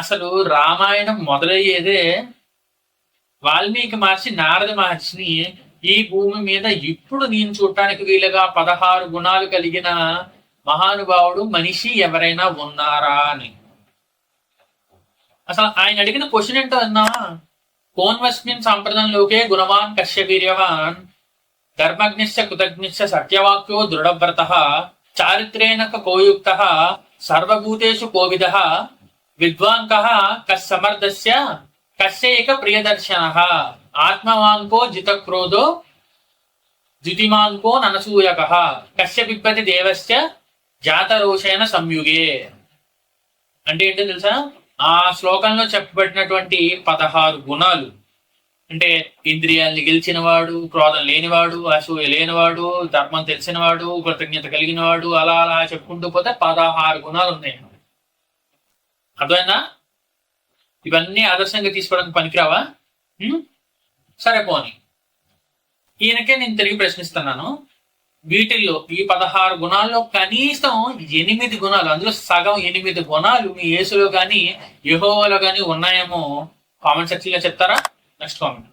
అసలు రామాయణం మొదలయ్యేదే వాల్మీకి మహర్షి నారద మహర్షిని ఈ భూమి మీద ఇప్పుడు నేను చూడటానికి వీలుగా 16 గుణాలు కలిగిన మహానుభావుడు మనిషి ఎవరైనా ఉన్నారా అని. అసలు ఆయన అడిగిన క్వశ్చన్ ఏంటో అన్నావా? కోన్వస్మిన్ సాంప్రదంలోకే గుణవాన్ కశ్యవీర్యవాన్ ధర్మజ్ఞశ్చ కృతజ్ఞశ్చ సత్యవాక్యో దృఢవ్రత చారిత్రేణ కోయుక్త సర్వభూతేషు కోవిదః విద్వాన్ కస్సమర్థస్య కస్యైక ప్రియదర్శన ఆత్మవాంకో జితక్రోధో ద్యుతిమాన్కో ననసూయక కస్య బిబ్బతి దేవస్య జాతరోషేణ సంయుగే. అంటే ఏంటో తెలుసా? ఆ శ్లోకంలో చెప్పబడినటువంటి 16 గుణాలు అంటే ఇంద్రియాల్ని గెలిచినవాడు, క్రోధం లేనివాడు, అసూయ లేనివాడు, ధర్మం తెలిసినవాడు, కృతజ్ఞత కలిగినవాడు, అలా అలా చెప్పుకుంటూ పోతే 16 గుణాలు ఉన్నాయి. అర్థమైందా? ఇవన్నీ ఆదర్శంగా తీసుకోవడానికి పనికిరావా? సరే పోని, ఈయనకే నేను తిరిగి ప్రశ్నిస్తున్నాను. వీటిల్లో ఈ 16 గుణాల్లో కనీసం 8 గుణాలు, అందులో సగం 8 గుణాలు మీ యేసులో కానీ యెహోవాలో కానీ ఉన్నాయేమో కామెంట్ సెక్షన్ లో చెప్తారా? Next comment.